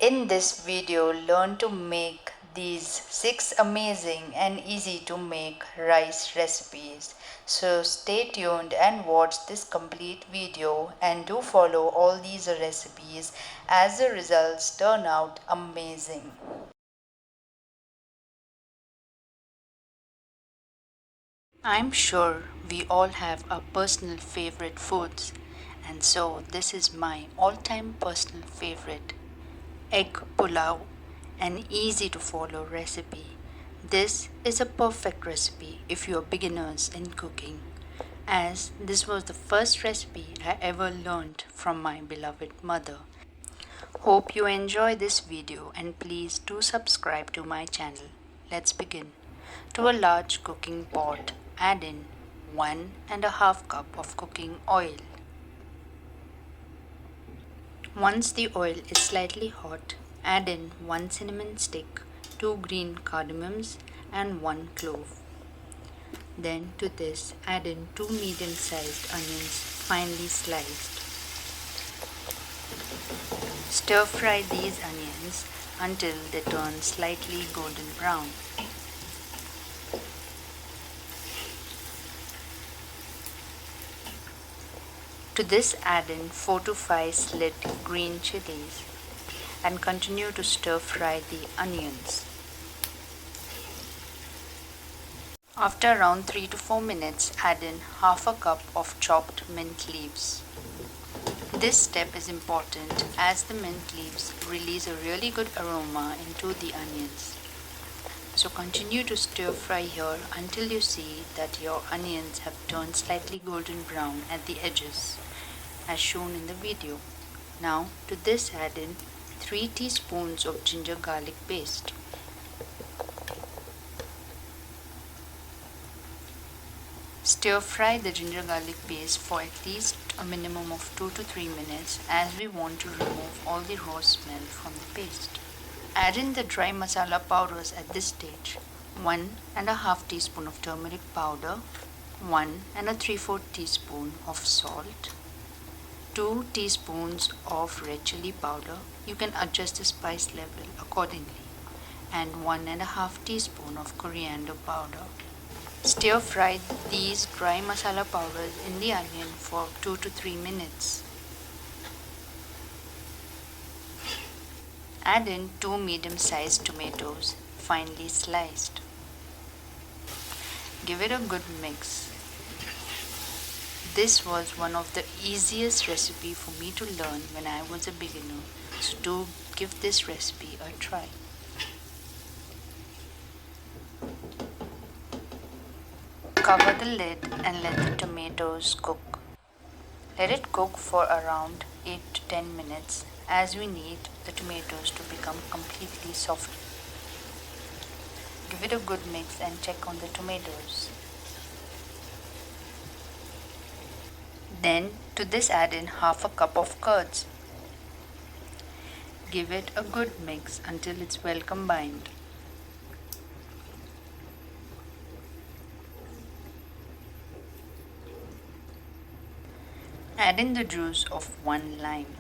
In this video, learn to make these 6 amazing and easy to make rice recipes. So stay tuned and watch this complete video and do follow all these recipes as the results turn out amazing. I'm sure we all have our personal favorite foods, and so this is my all time personal favorite egg pulao, an easy to follow recipe. This is a perfect recipe if you are beginners in cooking, as this was the first recipe I ever learned from my beloved mother. Hope you enjoy this video and please do subscribe to my channel. Let's begin. To a large cooking pot, add in 1.5 cup of cooking oil. Once the oil is slightly hot, add in 1 cinnamon stick, 2 green cardamoms and 1 clove. Then to this add in 2 medium-sized onions finely sliced. Stir fry these onions until they turn slightly golden brown. To this add in 4 to 5 slit green chilies and continue to stir fry the onions. After around 3 to 4 minutes, add in half a cup of chopped mint leaves. This step is important as the mint leaves release a really good aroma into the onions. So continue to stir fry here until you see that your onions have turned slightly golden brown at the edges, as shown in the video. Now to this add in 3 teaspoons of ginger garlic paste. Stir fry the ginger garlic paste for at least a minimum of 2 to 3 minutes as we want to remove all the raw smell from the paste. Add in the dry masala powders at this stage. 1.5 teaspoon of turmeric powder, 1 3/4 teaspoon of salt, 2 teaspoons of red chili powder. You can adjust the spice level accordingly, and 1.5 teaspoon of coriander powder. Stir fry these dry masala powders in the onion for 2 to 3 minutes. Add in 2 medium-sized tomatoes, finely sliced. Give it a good mix. This was one of the easiest recipe for me to learn when I was a beginner, so do give this recipe a try. Cover the lid and let the tomatoes cook. Let it cook for around 8 to 10 minutes as we need the tomatoes to become completely soft. Give it a good mix and check on the tomatoes. Then to this add in half a cup of curds. Give it a good mix until it's well combined. Add in the juice of 1 lime.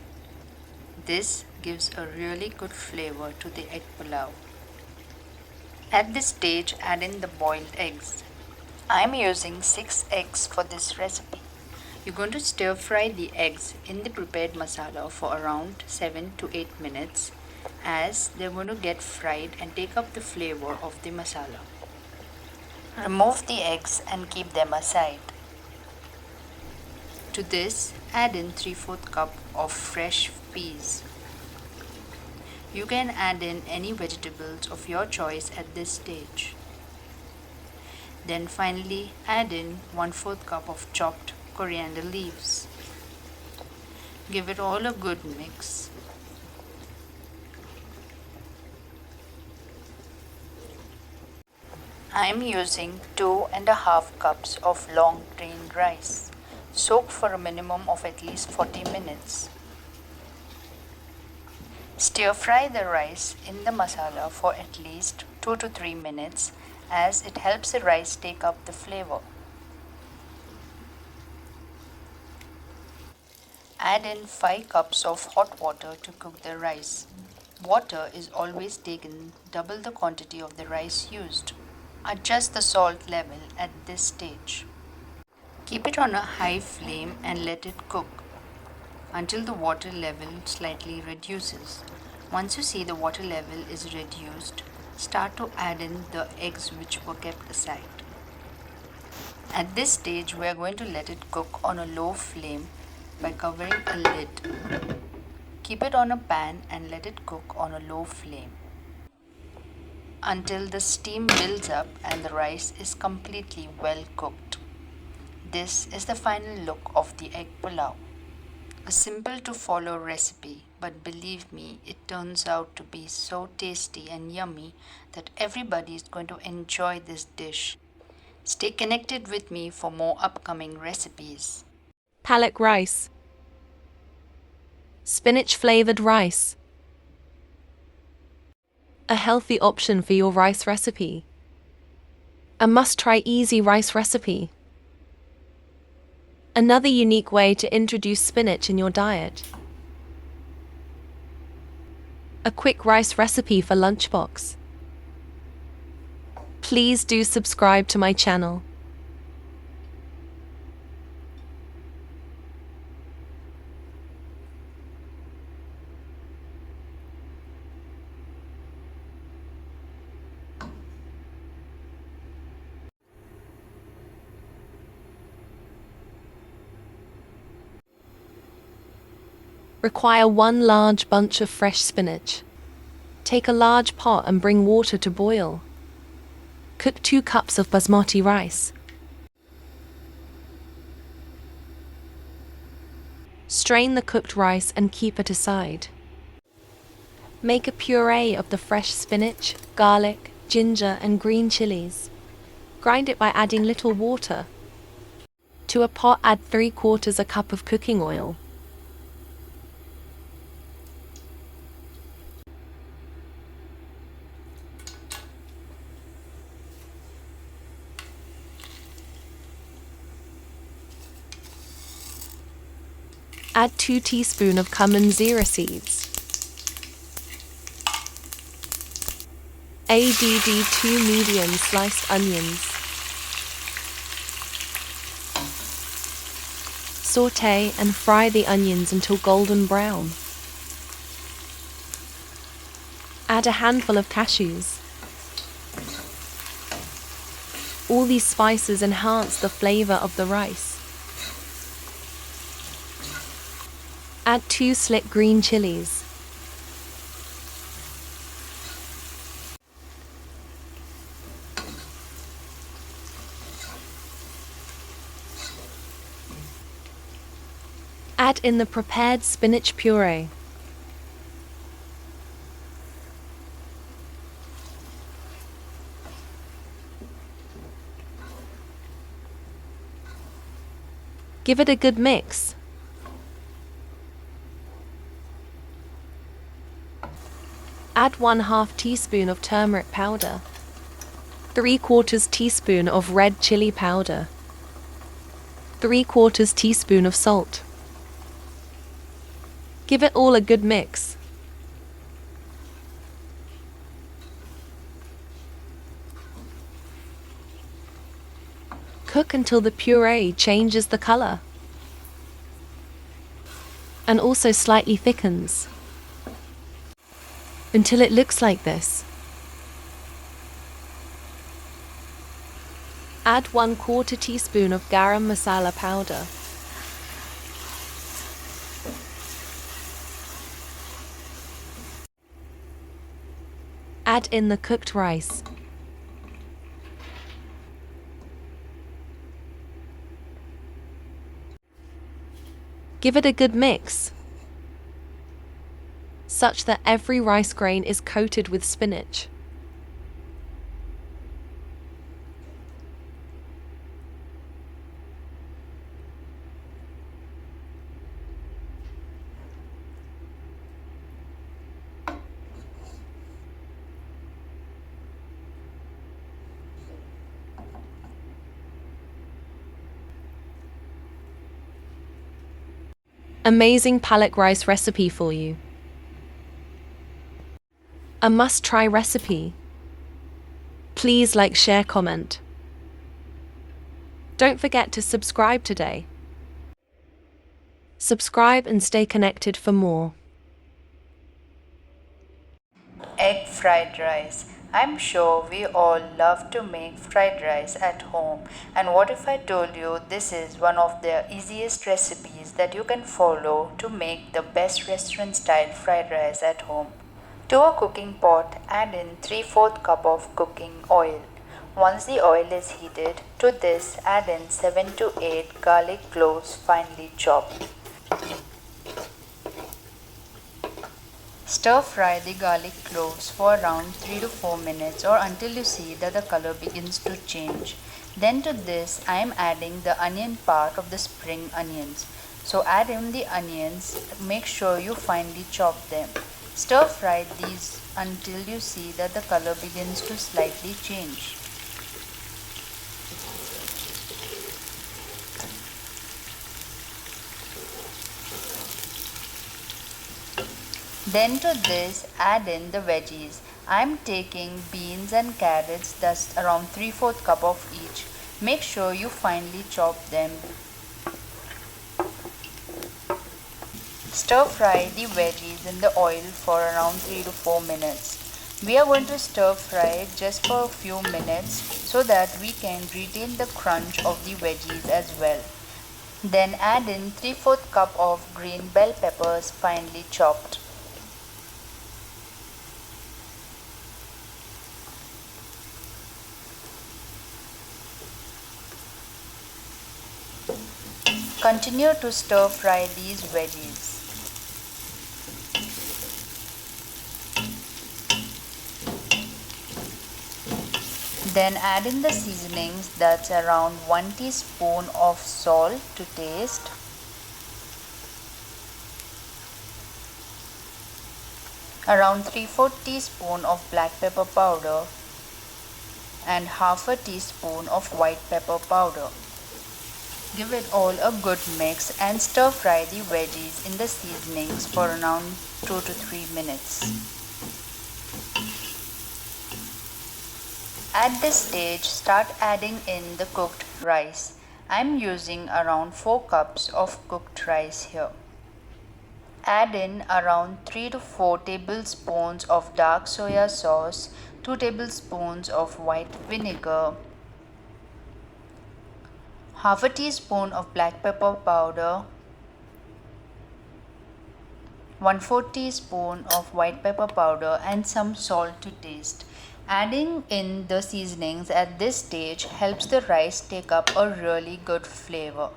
This gives a really good flavor to the egg pulao. At this stage, add in the boiled eggs. I'm using 6 eggs for this recipe. You're going to stir fry the eggs in the prepared masala for around 7 to 8 minutes as they're going to get fried and take up the flavor of the masala. Remove the eggs and keep them aside. To this, add in 3/4 cup of fresh peas. You can add in any vegetables of your choice at this stage. Then finally, add in 1/4 cup of chopped coriander leaves. Give it all a good mix. I am using 2.5 cups of long grain rice. Soak for a minimum of at least 40 minutes. Stir fry the rice in the masala for at least 2 to 3 minutes as it helps the rice take up the flavor. Add in 5 cups of hot water to cook the rice. Water is always taken double the quantity of the rice used. Adjust the salt level at this stage. Keep it on a high flame and let it cook until the water level slightly reduces. Once you see the water level is reduced, start to add in the eggs which were kept aside. At this stage, we are going to let it cook on a low flame by covering a lid. Keep it on a pan and let it cook on a low flame until the steam builds up and the rice is completely well cooked. This is the final look of the egg pulao. A simple to follow recipe, but believe me, it turns out to be so tasty and yummy that everybody is going to enjoy this dish. Stay connected with me for more upcoming recipes. Palak rice. Spinach flavored rice. A healthy option for your rice recipe. A must-try easy rice recipe. Another unique way to introduce spinach in your diet. A quick rice recipe for Lunchbox. Please do subscribe to my channel. Require 1 large bunch of fresh spinach. Take a large pot and bring water to boil. Cook 2 cups of basmati rice. Strain the cooked rice and keep it aside. Make a puree of the fresh spinach, garlic, ginger and green chilies. Grind it by adding little water. To a pot, add 3/4 a cup of cooking oil. Add 2 teaspoons of cumin zira seeds. Add 2 medium sliced onions. Sauté and fry the onions until golden brown. Add a handful of cashews. All these spices enhance the flavor of the rice. Add 2 sliced green chilies. Add in the prepared spinach puree. Give it a good mix. Add 1/2 teaspoon of turmeric powder, 3/4 teaspoon of red chili powder, 3/4 teaspoon of salt. Give it all a good mix. Cook until the puree changes the color and also slightly thickens until it looks like this. Add 1/4 teaspoon of garam masala powder. Add in the cooked rice. Give it a good mix, such that every rice grain is coated with spinach. Amazing Palak rice recipe for you. A must-try recipe. Please like, share, comment. Don't forget to subscribe today. Subscribe and stay connected for more. Egg fried rice. I'm sure we all love to make fried rice at home. And what if I told you this is one of the easiest recipes that you can follow to make the best restaurant style fried rice at home? To a cooking pot, add in 3/4 cup of cooking oil. Once the oil is heated, to this add in 7 to 8 garlic cloves finely chopped. Stir fry the garlic cloves for around 3 to 4 minutes or until you see that the color begins to change. Then to this I am adding the onion part of the spring onions. So add in the onions, make sure you finely chop them. Stir fry these until you see that the color begins to slightly change. Then to this add in the veggies. I am taking beans and carrots, that's around 3/4 cup of each. Make sure you finely chop them. Stir fry the veggies in the oil for around 3 to 4 minutes. We are going to stir fry it just for a few minutes so that we can retain the crunch of the veggies as well. Then add in 3/4 cup of green bell peppers finely chopped. Continue to stir fry these veggies. Then add in the seasonings, that's around 1 teaspoon of salt to taste, around 3/4 teaspoon of black pepper powder and half a teaspoon of white pepper powder. Give it all a good mix and stir fry the veggies in the seasonings for around 2 to 3 minutes. At this stage, start adding in the cooked rice. I'm using around 4 cups of cooked rice here. Add in around 3 to 4 tablespoons of dark soya sauce, 2 tablespoons of white vinegar, half a teaspoon of black pepper powder, 1/4 teaspoon of white pepper powder and some salt to taste. Adding in the seasonings at this stage helps the rice take up a really good flavor.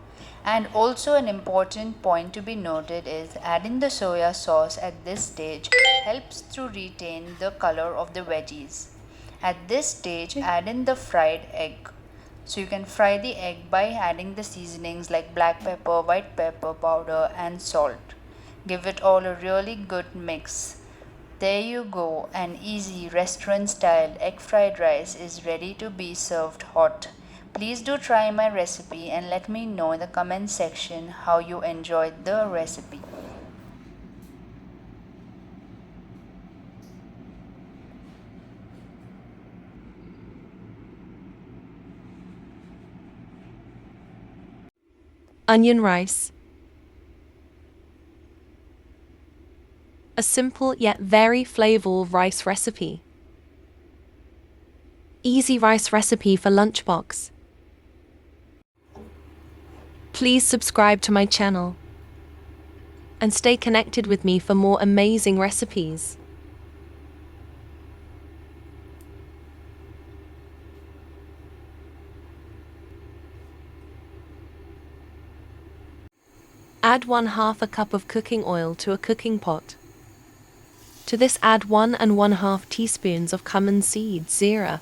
And also an important point to be noted is adding the soya sauce at this stage helps to retain the color of the veggies. At this stage add in the fried egg. So you can fry the egg by adding the seasonings like black pepper, white pepper powder and salt. Give it all a really good mix. There you go, an easy restaurant style egg fried rice is ready to be served hot. Please do try my recipe and let me know in the comment section how you enjoyed the recipe. Onion rice. A simple yet very flavorful rice recipe. Easy rice recipe for Lunchbox. Please subscribe to my channel and stay connected with me for more amazing recipes. Add 1/2 cup of cooking oil to a cooking pot. To this add 1 1/2 teaspoons of cumin seeds, zira,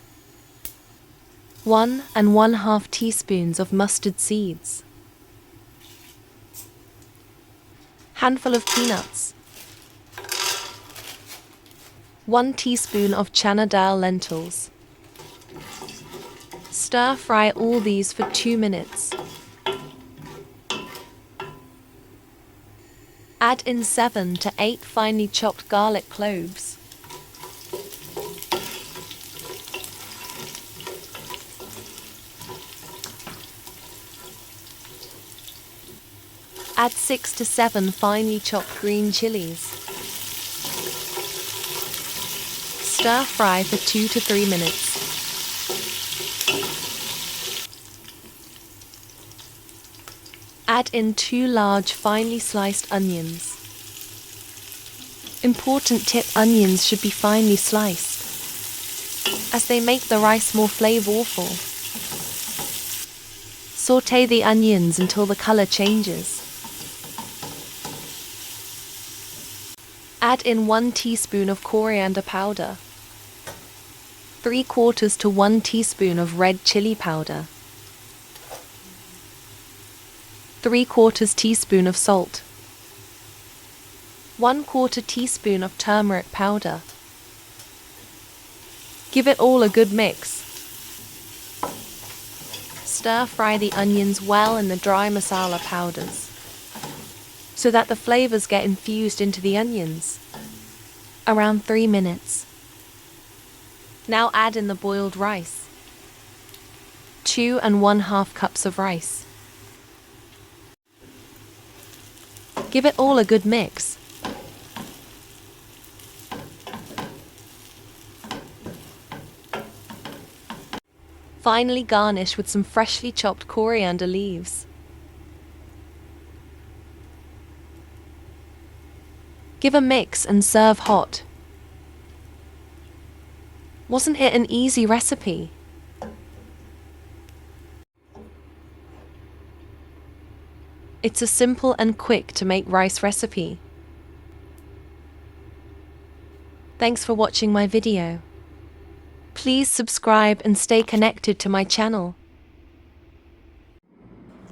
1 1/2 teaspoons of mustard seeds, handful of peanuts, 1 teaspoon of chana dal lentils. Stir fry all these for 2 minutes. Add in 7 to 8 finely chopped garlic cloves. Add 6 to 7 finely chopped green chilies. Stir fry for 2 to 3 minutes. Add in 2 large finely sliced onions. Important tip: onions should be finely sliced, as they make the rice more flavorful. Sauté the onions until the color changes. Add in 1 teaspoon of coriander powder, 3/4 to 1 teaspoon of red chili powder, 3/4 teaspoon of salt, 1/4 teaspoon of turmeric powder. Give it all a good mix. Stir fry the onions well in the dry masala powders, so that the flavors get infused into the onions. Around 3 minutes. Now add in the boiled rice. 2 1/2 cups of rice. Give it all a good mix. Finally garnish with some freshly chopped coriander leaves. Give a mix and serve hot. Wasn't it an easy recipe? It's a simple and quick to make rice recipe. Thanks for watching my video. Please subscribe and stay connected to my channel.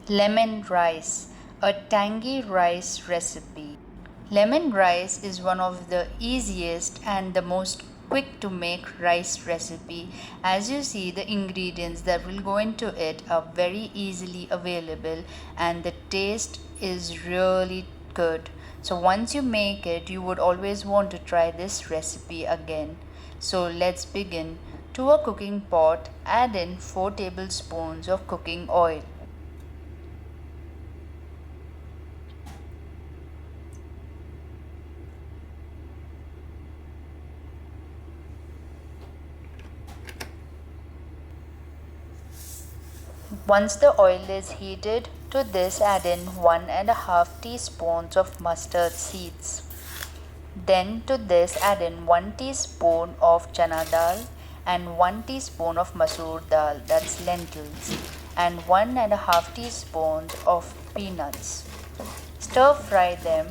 Lemon rice, a tangy rice recipe. Lemon rice is one of the easiest and the most quick to make rice recipe. As you see, the ingredients that will go into it are very easily available and the taste is really good. So once you make it, you would always want to try this recipe again. So let's begin. To a cooking pot, add in 4 tablespoons of cooking oil. Once the oil is heated, to this add in 1.5 teaspoons of mustard seeds. Then to this add in 1 teaspoon of chana dal and 1 teaspoon of masoor dal, that's lentils, and 1.5 teaspoons of peanuts. Stir fry them.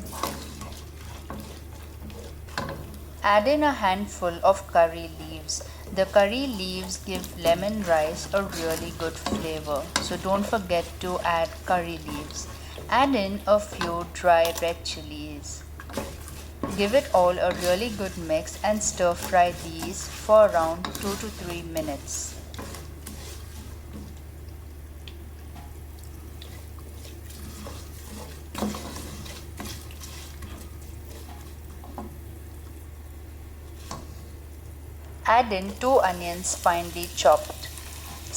Add in a handful of curry leaves. The curry leaves give lemon rice a really good flavor, so don't forget to add curry leaves. Add in a few dry red chilies. Give it all a really good mix and stir fry these for around 2 to 3 minutes. Add in 2 onions finely chopped.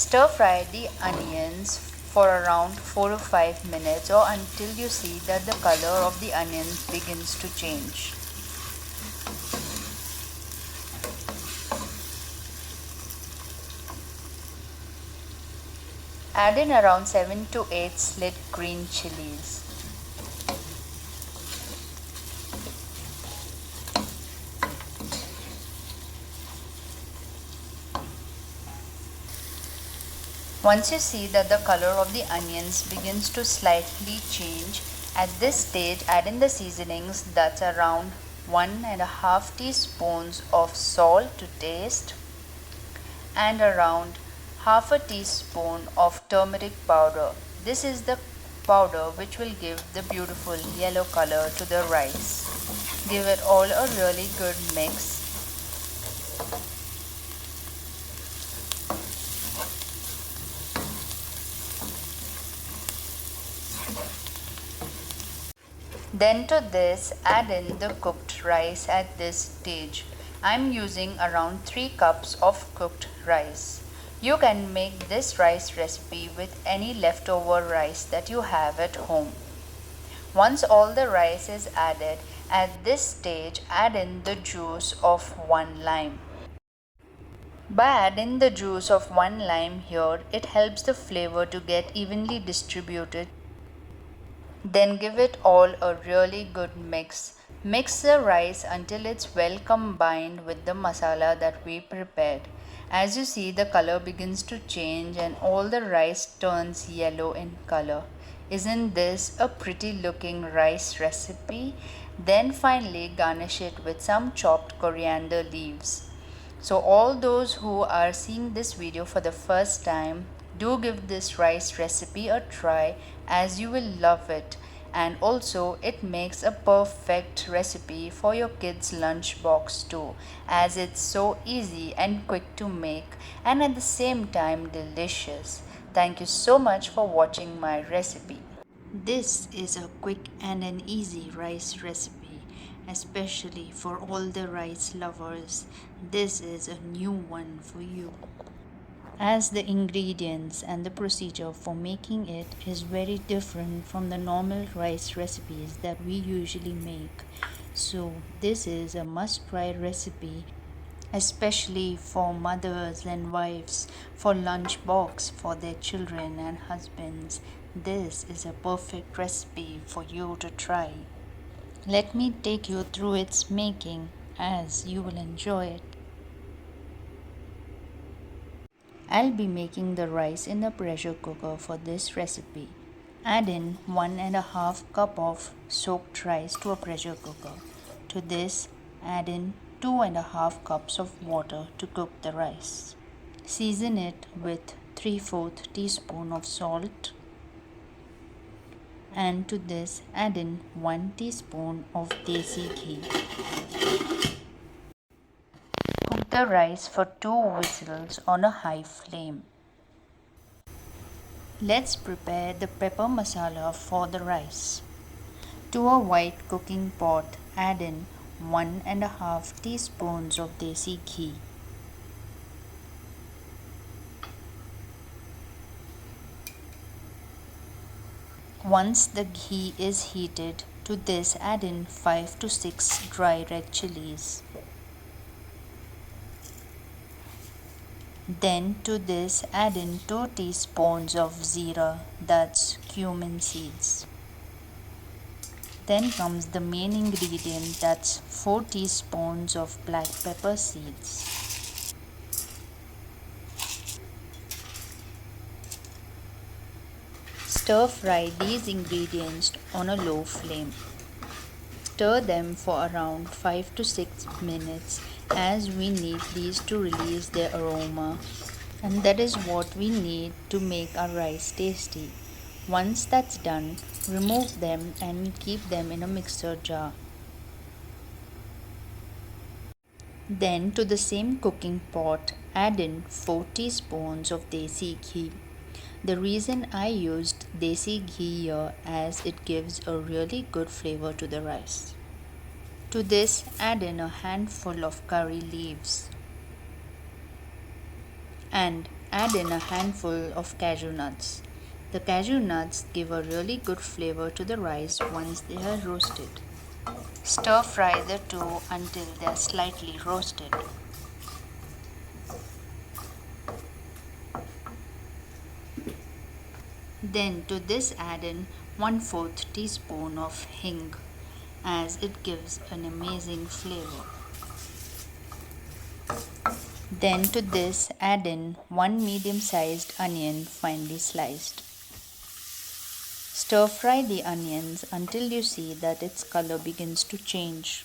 Stir fry the onions for around 4 to 5 minutes or until you see that the color of the onions begins to change. Add in around 7 to 8 slit green chilies. Once you see that the color of the onions begins to slightly change, at this stage add in the seasonings, that's around 1.5 teaspoons of salt to taste and around half a teaspoon of turmeric powder. This is the powder which will give the beautiful yellow color to the rice. Give it all a really good mix. Then to this add in the cooked rice at this stage. I am using around 3 cups of cooked rice. You can make this rice recipe with any leftover rice that you have at home. Once all the rice is added, at this stage add in the juice of 1 lime. By adding the juice of 1 lime here, it helps the flavor to get evenly distributed. Then give it all a really good mix. Mix the rice until it's well combined with the masala that we prepared. As you see, the color begins to change and all the rice turns yellow in color. Isn't this a pretty looking rice recipe? Then finally garnish it with some chopped coriander leaves. So all those who are seeing this video for the first time, do give this rice recipe a try as you will love it, and also it makes a perfect recipe for your kids lunchbox too, as it's so easy and quick to make and at the same time delicious. Thank you so much for watching my recipe. This is a quick and an easy rice recipe, especially for all the rice lovers. This is a new one for you. As the ingredients and the procedure for making it is very different from the normal rice recipes that we usually make. So, this is a must try recipe, especially for mothers and wives, for lunchbox for their children and husbands. This is a perfect recipe for you to try. Let me take you through its making as you will enjoy it. I'll be making the rice in a pressure cooker for this recipe. Add in 1.5 cup of soaked rice to a pressure cooker. To this, add in 2.5 cups of water to cook the rice. Season it with 3/4 teaspoon of salt, and to this add in 1 teaspoon of Desi ghee. Cook the rice for 2 whistles on a high flame. Let's prepare the pepper masala for the rice. To a white cooking pot, add in 1.5 teaspoons of Desi ghee. Once the ghee is heated, to this add in 5 to 6 dry red chilies. Then to this add in 2 teaspoons of zira, that's cumin seeds. Then comes the main ingredient, that's 4 teaspoons of black pepper seeds. Stir fry these ingredients on a low flame. Stir them for around 5 to 6 minutes as we need these to release their aroma, and that is what we need to make our rice tasty. Once that's done, remove them and keep them in a mixer jar. Then to the same cooking pot, add in 4 teaspoons of Desi ghee. The reason I used Desi ghee here as it gives a really good flavor to the rice. To this add in a handful of curry leaves and add in a handful of cashew nuts. The cashew nuts give a really good flavor to the rice once they are roasted. Stir fry the two until they are slightly roasted. Then to this add in 1/4 teaspoon of hing as it gives an amazing flavor. Then to this add in 1 medium-sized onion finely sliced. Stir fry the onions until you see that its color begins to change.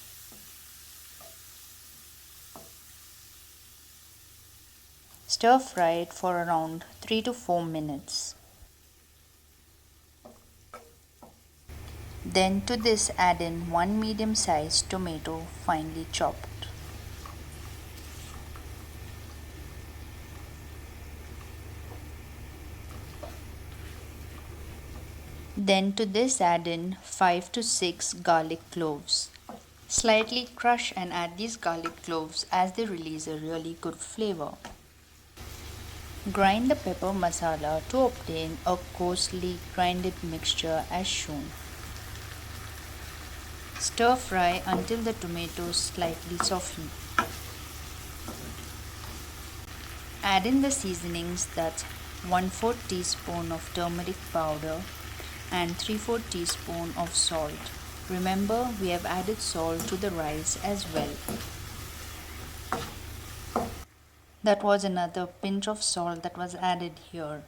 Stir fry it for around 3 to 4 minutes. Then to this add in 1 medium-sized tomato finely chopped. Then to this add in 5 to 6 garlic cloves. Slightly crush and add these garlic cloves as they release a really good flavor. Grind the pepper masala to obtain a coarsely grinded mixture as shown. Stir fry until the tomatoes slightly soften. Add in the seasonings, that's 1/4 teaspoon of turmeric powder and 3/4 teaspoon of salt. Remember, we have added salt to the rice as well. That was another pinch of salt that was added here.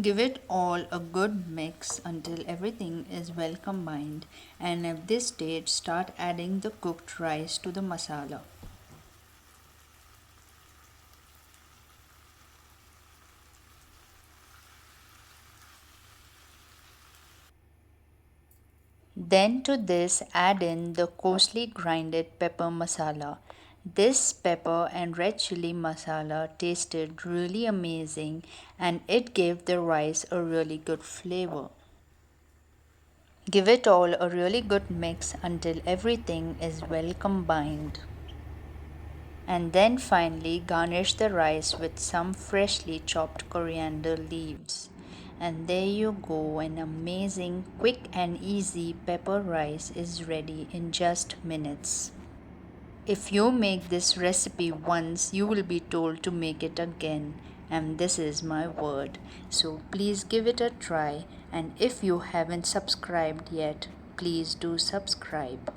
Give it all a good mix until everything is well combined, and at this stage start adding the cooked rice to the masala. Then to this add in the coarsely grinded pepper masala. This pepper and red chili masala tasted really amazing and it gave the rice a really good flavor. Give it all a really good mix until everything is well combined. And then finally garnish the rice with some freshly chopped coriander leaves. And there you go, an amazing, quick and easy pepper rice is ready in just minutes. If you make this recipe once, you will be told to make it again, and this is my word. So please give it a try, and if you haven't subscribed yet, please do subscribe.